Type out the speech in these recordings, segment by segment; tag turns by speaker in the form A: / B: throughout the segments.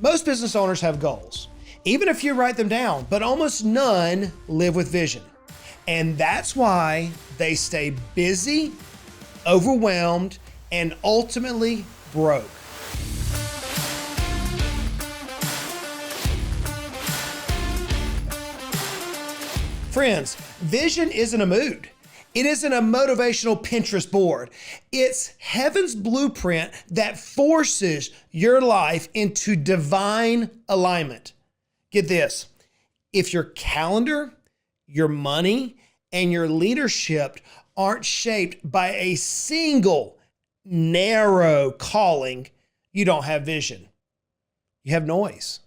A: Most business owners have goals, even if you write them down, but almost none live with vision. And that's why they stay busy, overwhelmed, and ultimately broke. Friends, vision isn't a mood. It isn't a motivational Pinterest board. It's heaven's blueprint that forces your life into divine alignment. Get this. If your calendar, your money, and your leadership aren't shaped by a single narrow calling, you don't have vision. You have noise.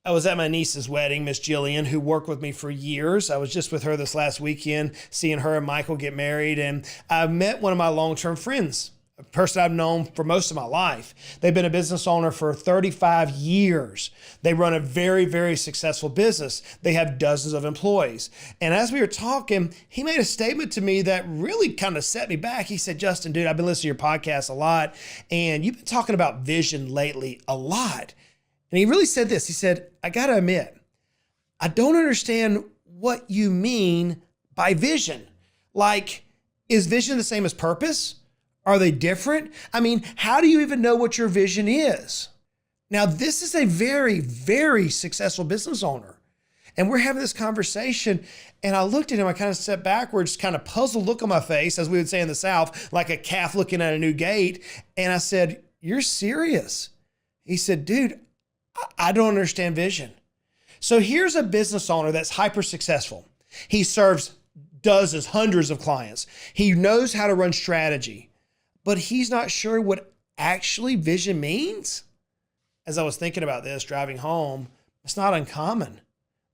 A: I was at my niece's wedding, Miss Jillian, who worked with me for years. I was just with her this last weekend, seeing her and Michael get married. And I met one of my long-term friends, a person I've known for most of my life. They've been a business owner for 35 years. They run a very, very successful business. They have dozens of employees. And as we were talking, he made a statement to me that really kind of set me back. He said, Justin, dude, I've been listening to your podcast a lot, and you've been talking about vision lately a lot. And he really said this. He said, I got to admit, I don't understand what you mean by vision. Like, is vision the same as purpose? Are they different? I mean, how do you even know what your vision is? Now, this is a very, very successful business owner. And we're having this conversation, and I looked at him, I kind of stepped backwards, kind of puzzled look on my face, as we would say in the South, like a calf looking at a new gate. And I said, you're serious? He said, dude, I don't understand vision. So here's a business owner that's hyper successful. He serves dozens, hundreds of clients. He knows how to run strategy, but he's not sure what actually vision means. As I was thinking about this driving home, it's not uncommon.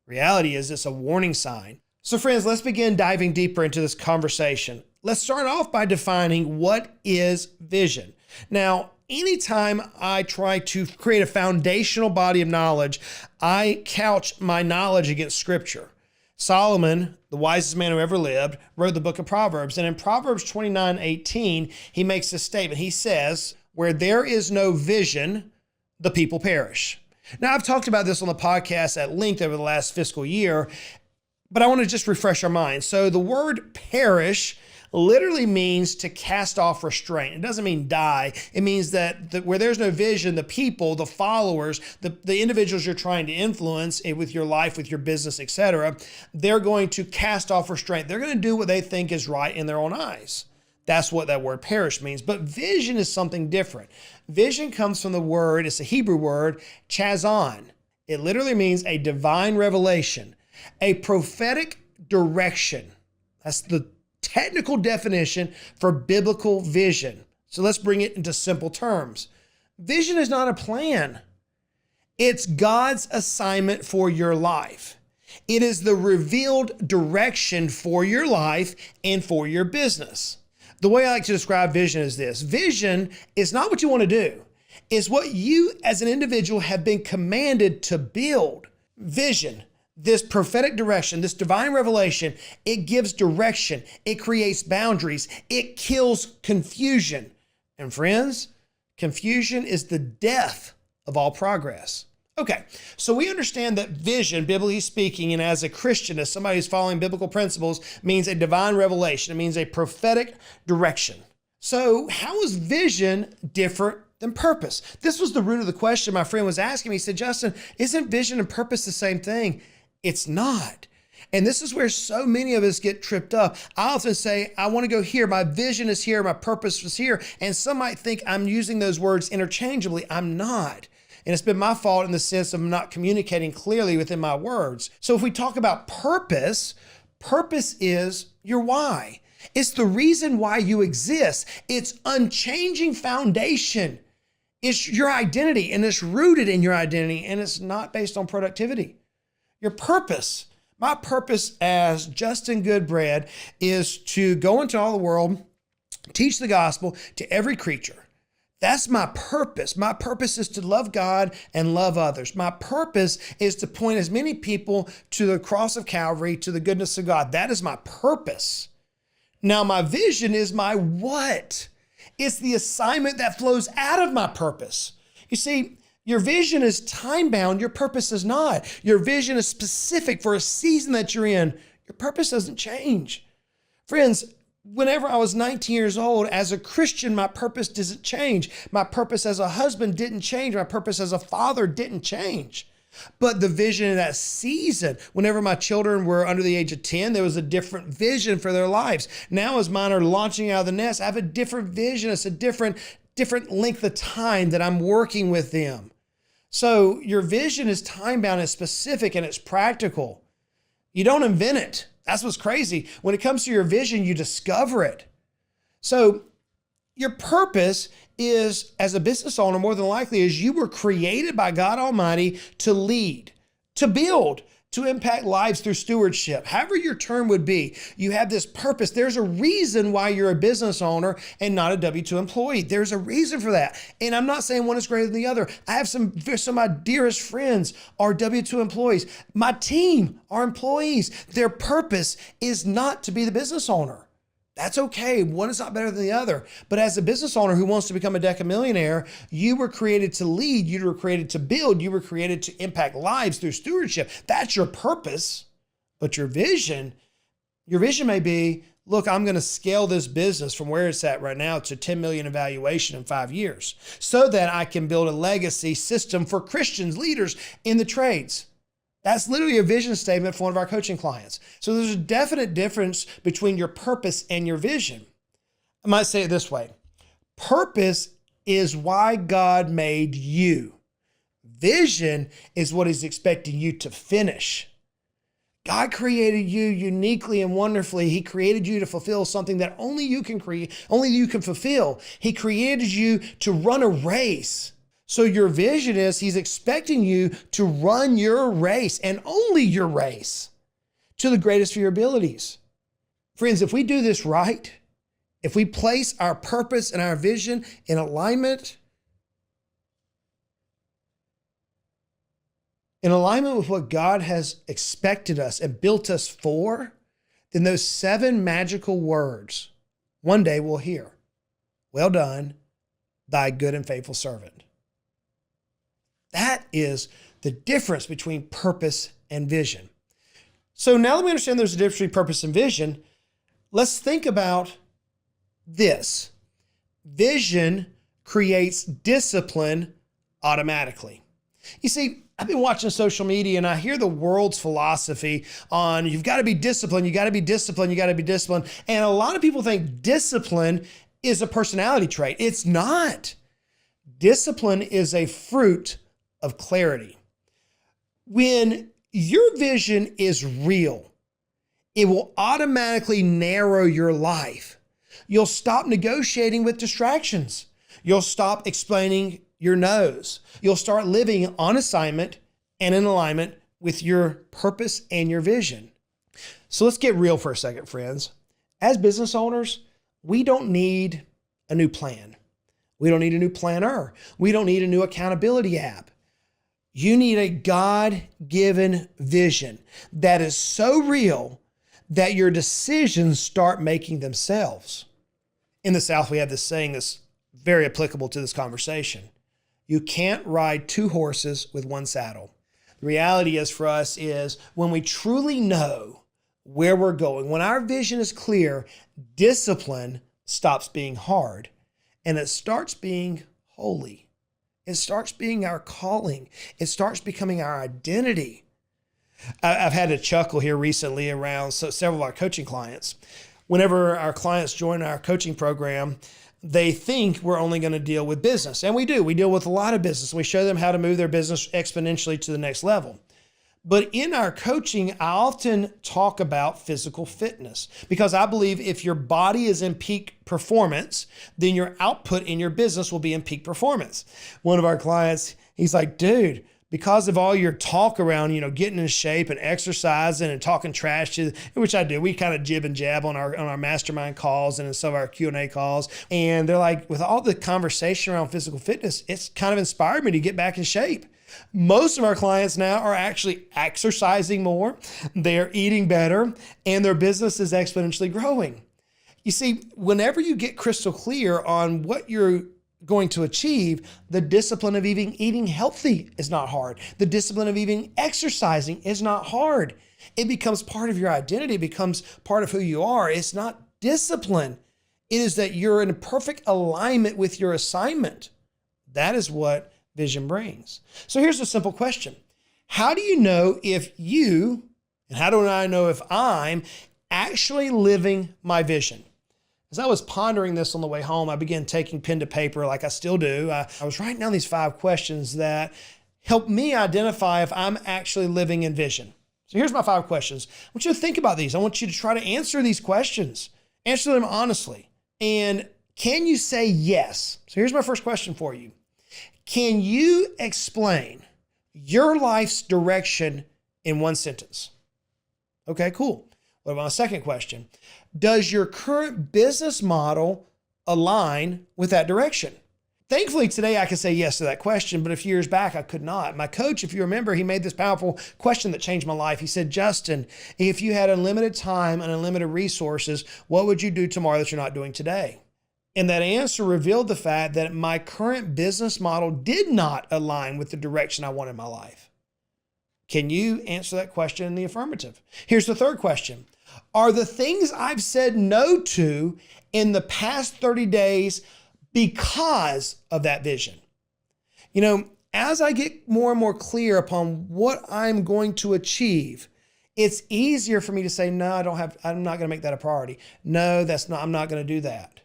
A: Reality is it's a warning sign. So friends, let's begin diving deeper into this conversation. Let's start off by defining what is vision. Now, anytime I try to create a foundational body of knowledge, I couch my knowledge against scripture. Solomon, the wisest man who ever lived, wrote the book of Proverbs. And in Proverbs 29:18, he makes this statement. He says, where there is no vision, the people perish. Now, I've talked about this on the podcast at length over the last fiscal year, but I want to just refresh our minds. So the word perish literally means to cast off restraint. It doesn't mean die. It means that where there's no vision, the people, the followers, the individuals you're trying to influence with your life, with your business, etc., they're going to cast off restraint. They're going to do what they think is right in their own eyes. That's what that word perish means. But vision is something different. Vision comes from the word, it's a Hebrew word, chazon. It literally means a divine revelation, a prophetic direction. That's the technical definition for biblical vision. So let's bring it into simple terms. Vision is not a plan. It's God's assignment for your life. It is the revealed direction for your life and for your business. The way I like to describe vision is this. Vision is not what you want to do. It's what you as an individual have been commanded to build. Vision, this prophetic direction, this divine revelation, it gives direction. It creates boundaries. It kills confusion. And friends, confusion is the death of all progress. Okay, so we understand that vision, biblically speaking, and as a Christian, as somebody who's following biblical principles, means a divine revelation. It means a prophetic direction. So how is vision different than purpose? This was the root of the question my friend was asking me. He said, Justin, isn't vision and purpose the same thing? It's not. And this is where so many of us get tripped up. I often say, I want to go here. My vision is here. My purpose is here. And some might think I'm using those words interchangeably. I'm not. And it's been my fault in the sense of not communicating clearly within my words. So if we talk about purpose, purpose is your why. It's the reason why you exist. It's unchanging foundation. It's your identity, and it's rooted in your identity, and it's not based on productivity. Your purpose, my purpose as Justin Goodbread, is to go into all the world, teach the gospel to every creature. That's my purpose. My purpose is to love God and love others. My purpose is to point as many people to the cross of Calvary, to the goodness of God. That is my purpose. Now, my vision is my what? It's the assignment that flows out of my purpose. You see, Your vision is time-bound. Your purpose is not. Your vision is specific for a season that you're in. Your purpose doesn't change. Friends, whenever I was 19 years old, as a Christian, my purpose doesn't change. My purpose as a husband didn't change. My purpose as a father didn't change. But the vision in that season, whenever my children were under the age of 10, there was a different vision for their lives. Now as mine are launching out of the nest, I have a different vision. It's a different length of time that I'm working with them. So your vision is time-bound, it's specific, and it's practical. You don't invent it. That's what's crazy. When it comes to your vision, you discover it. So your purpose is, as a business owner, more than likely, is you were created by God Almighty to lead, to build, to impact lives through stewardship. However your term would be, you have this purpose. There's a reason why you're a business owner and not a W-2 employee. There's a reason for that. And I'm not saying one is greater than the other. I have some of my dearest friends are W-2 employees. My team are employees. Their purpose is not to be the business owner. That's okay. One is not better than the other. But as a business owner who wants to become a decamillionaire, you were created to lead. You were created to build. You were created to impact lives through stewardship. That's your purpose. But your vision may be, look, I'm going to scale this business from where it's at right now to 10 million in valuation in 5 years so that I can build a legacy system for Christians, leaders in the trades. That's literally a vision statement for one of our coaching clients. So there's a definite difference between your purpose and your vision. I might say it this way. Purpose is why God made you. Vision is what He's expecting you to finish. God created you uniquely and wonderfully. He created you to fulfill something that only you can create, only you can fulfill. He created you to run a race. So your vision is He's expecting you to run your race and only your race to the greatest of your abilities. Friends, if we do this right, if we place our purpose and our vision in alignment with what God has expected us and built us for, then those 7 magical words one day we'll hear, "Well done, thy good and faithful servant." That is the difference between purpose and vision. So now that we understand there's a difference between purpose and vision, let's think about this. Vision creates discipline automatically. You see, I've been watching social media and I hear the world's philosophy on you've got to be disciplined, you got to be disciplined, you got to be disciplined. And a lot of people think discipline is a personality trait. It's not. Discipline is a fruit of clarity. When your vision is real, it will automatically narrow your life. You'll stop negotiating with distractions. You'll stop explaining your no's. You'll start living on assignment and in alignment with your purpose and your vision. So let's get real for a second, friends. As business owners, we don't need a new plan. We don't need a new planner. We don't need a new accountability app. You need a God-given vision that is so real that your decisions start making themselves. In the South, we have this saying that's very applicable to this conversation. You can't ride 2 horses with 1 saddle. The reality is for us is when we truly know where we're going, when our vision is clear, discipline stops being hard and it starts being holy. It starts being our calling. It starts becoming our identity. I've had a chuckle here recently around several of our coaching clients. Whenever our clients join our coaching program, they think we're only going to deal with business. And we do. We deal with a lot of business. We show them how to move their business exponentially to the next level. But in our coaching, I often talk about physical fitness because I believe if your body is in peak performance, then your output in your business will be in peak performance. One of our clients, he's like, dude, because of all your talk around, getting in shape and exercising and talking trash, which I do. We kind of jib and jab on our mastermind calls and in some of our Q&A calls. And they're like, with all the conversation around physical fitness, it's kind of inspired me to get back in shape. Most of our clients now are actually exercising more, they're eating better, and their business is exponentially growing. You see, whenever you get crystal clear on what your going to achieve, the discipline of eating healthy is not hard. The discipline of even exercising is not hard. It becomes part of your identity. It becomes part of who you are. It's not discipline. It is that you're in perfect alignment with your assignment. That is what vision brings. So here's a simple question. How do you know if you, and how do I know if I'm actually living my vision? As I was pondering this on the way home, I began taking pen to paper like I still do. I was writing down these 5 questions that help me identify if I'm actually living in vision. So here's my 5 questions. I want you to think about these. I want you to try to answer these questions. Answer them honestly. And can you say yes? So here's my first question for you. Can you explain your life's direction in 1 sentence? Okay, cool. What about my second question? Does your current business model align with that direction? Thankfully, today I can say yes to that question, but a few years back, I could not. My coach, if you remember, he made this powerful question that changed my life. He said, Justin, if you had unlimited time and unlimited resources, what would you do tomorrow that you're not doing today? And that answer revealed the fact that my current business model did not align with the direction I want in my life. Can you answer that question in the affirmative? Here's the third question. Are the things I've said no to in the past 30 days because of that vision? You know, as I get more and more clear upon what I'm going to achieve, it's easier for me to say, no, I'm not going to make that a priority. No, I'm not going to do that.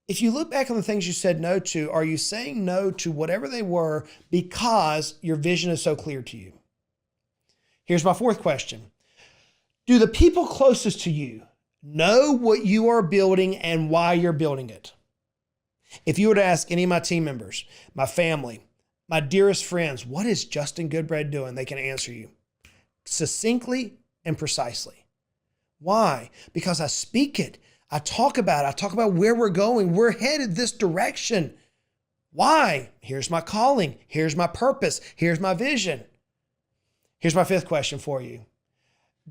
A: If you look back on the things you said no to, are you saying no to whatever they were because your vision is so clear to you? Here's my fourth question. Do the people closest to you know what you are building and why you're building it? If you were to ask any of my team members, my family, my dearest friends, what is Justin Goodbread doing? They can answer you succinctly and precisely. Why? Because I speak it. I talk about it. I talk about where we're going. We're headed this direction. Why? Here's my calling. Here's my purpose. Here's my vision. Here's my fifth question for you.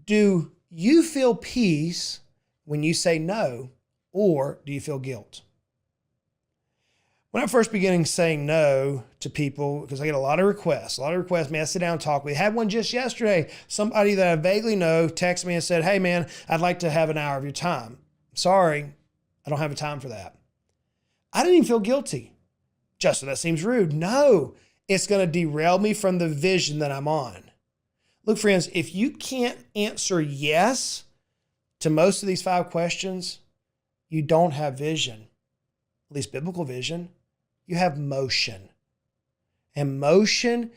A: Do you feel peace when you say no, or do you feel guilt? When I first began saying no to people, because I get a lot of requests, may I sit down and talk? We had one just yesterday. Somebody that I vaguely know texted me and said, hey man, I'd like to have an hour of your time. Sorry, I don't have a time for that. I didn't even feel guilty. Justin, that seems rude. No, it's going to derail me from the vision that I'm on. Look, friends, if you can't answer yes to most of these 5 questions, you don't have vision, at least biblical vision. You have motion. And motion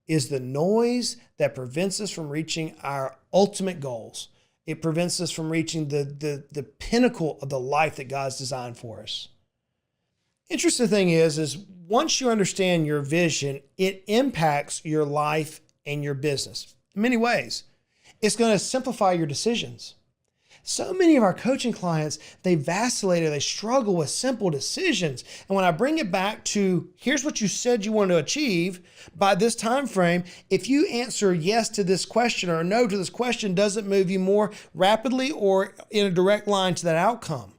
A: is the noise that prevents us from reaching our ultimate goals. It prevents us from reaching the pinnacle of the life that God's designed for us. Interesting thing is once you understand your vision, it impacts your life and your business in many ways. It's going to simplify your decisions. So many of our coaching clients, they vacillate or they struggle with simple decisions. And when I bring it back to, here's what you said you want to achieve by this time frame, if you answer yes to this question or no to this question, does it move you more rapidly or in a direct line to that outcome?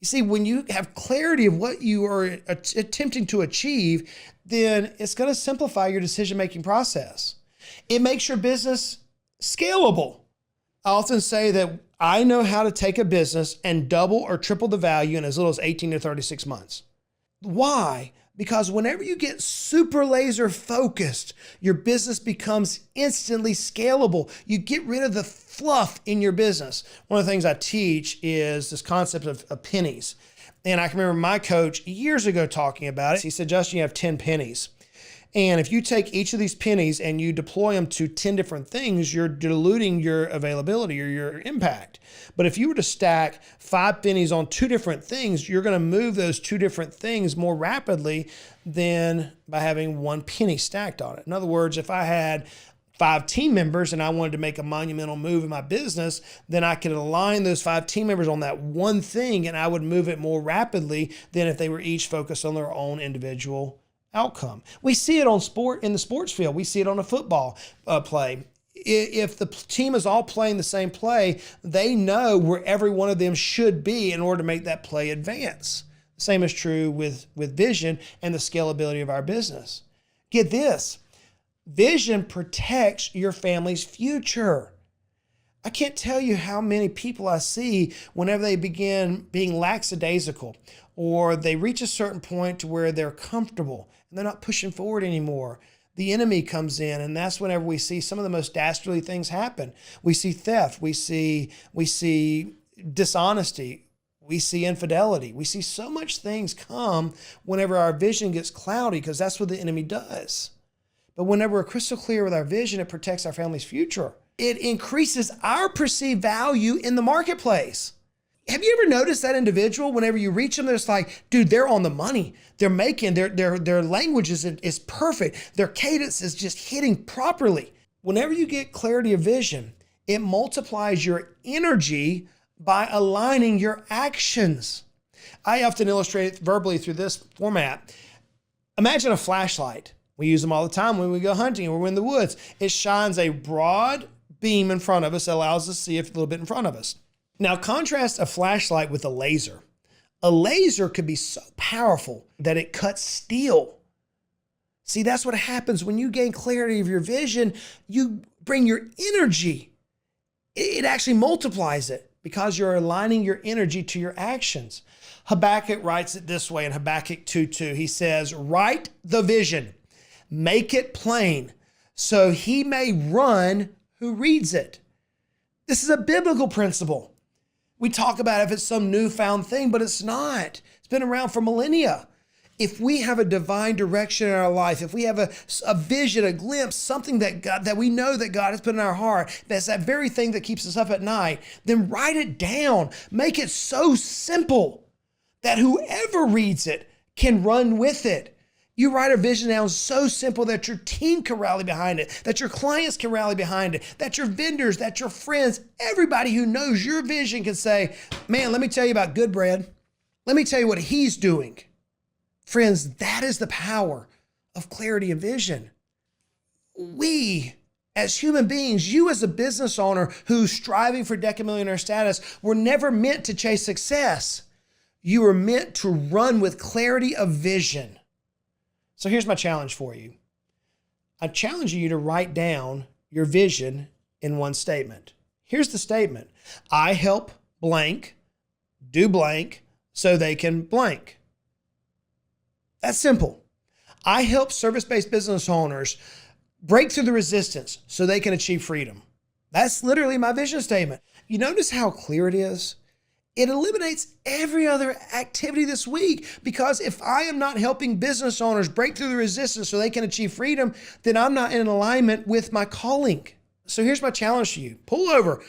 A: You see, when you have clarity of what you are attempting to achieve, then it's going to simplify your decision-making process. It makes your business scalable. I often say that I know how to take a business and double or triple the value in as little as 18 to 36 months. Why? Because whenever you get super laser focused, your business becomes instantly scalable. You get rid of the fluff in your business. One of the things I teach is this concept of pennies. And I can remember my coach years ago talking about it. He said, Justin, you have 10 pennies. And if you take each of these pennies and you deploy them to 10 different things, you're diluting your availability or your impact. But if you were to stack 5 pennies on 2 different things, you're going to move those 2 different things more rapidly than by having 1 penny stacked on it. In other words, if I had 5 team members and I wanted to make a monumental move in my business, then I could align those 5 team members on that one thing and I would move it more rapidly than if they were each focused on their own individual outcome. We see it in the sports field. We see it on a football play. If the team is all playing the same play, they know where every one of them should be in order to make that play advance. The same is true with vision and the scalability of our business. Get this, vision protects your family's future. I can't tell you how many people I see whenever they begin being lackadaisical or they reach a certain point to where they're comfortable and they're not pushing forward anymore. The enemy comes in, and that's whenever we see some of the most dastardly things happen. We see theft, we see dishonesty, we see infidelity. We see so much things come whenever our vision gets cloudy, because that's what the enemy does. But whenever we're crystal clear with our vision, it protects our family's future. It increases our perceived value in the marketplace. Have you ever noticed that individual, whenever you reach them, it's like, dude, they're on the money. They're making, their language is perfect. Their cadence is just hitting properly. Whenever you get clarity of vision, it multiplies your energy by aligning your actions. I often illustrate it verbally through this format. Imagine a flashlight. We use them all the time when we go hunting or we're in the woods. It shines a broad beam in front of us that allows us to see a little bit in front of us. Now contrast a flashlight with a laser. A laser could be so powerful that it cuts steel. See, that's what happens when you gain clarity of your vision. You bring your energy. It actually multiplies it because you're aligning your energy to your actions. Habakkuk writes it this way in Habakkuk 2:2. He says, write the vision, make it plain, so he may run who reads it. This is a biblical principle. We talk about if it's some newfound thing, but it's not. It's been around for millennia. If we have a divine direction in our life, if we have a vision, a glimpse, something that we know that God has put in our heart, that's that very thing that keeps us up at night, then write it down. Make it so simple that whoever reads it can run with it. You write a vision down so simple that your team can rally behind it, that your clients can rally behind it, that your vendors, that your friends, everybody who knows your vision can say, man, let me tell you about Goodbread. Let me tell you what he's doing. Friends, that is the power of clarity and vision. We, as human beings, you as a business owner who's striving for decamillionaire status, were never meant to chase success. You were meant to run with clarity of vision. So here's my challenge for you. I challenge you to write down your vision in one statement. Here's the statement. I help blank do blank so they can blank. That's simple. I help service-based business owners break through the resistance so they can achieve freedom. That's literally my vision statement. You notice how clear it is? It eliminates every other activity this week, because if I am not helping business owners break through the resistance so they can achieve freedom, then I'm not in alignment with my calling. So here's my challenge to you. Pull over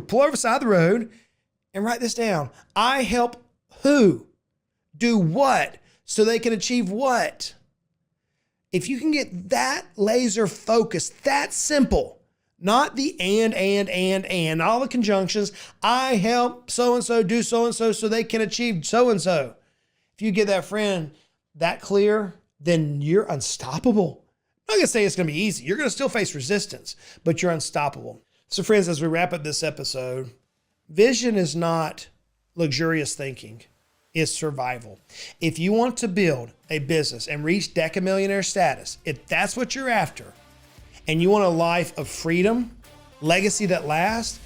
A: beside the road and write this down. I help who do what so they can achieve what? If you can get that laser focused, that simple, not the and, all the conjunctions. I help so-and-so do so-and-so so they can achieve so-and-so. If you get that friend that clear, then you're unstoppable. I'm not going to say it's going to be easy. You're going to still face resistance, but you're unstoppable. So friends, as we wrap up this episode, vision is not luxurious thinking. It's survival. If you want to build a business and reach decamillionaire status, if that's what you're after, and you want a life of freedom, legacy that lasts,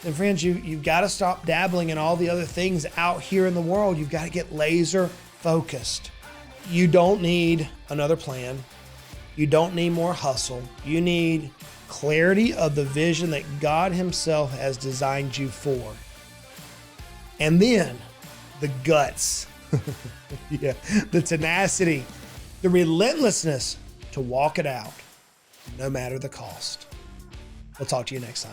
A: then friends, you've got to stop dabbling in all the other things out here in the world. You've got to get laser focused. You don't need another plan. You don't need more hustle. You need clarity of the vision that God Himself has designed you for. And then the guts, the tenacity, the relentlessness to walk it out, no matter the cost. We'll talk to you next time.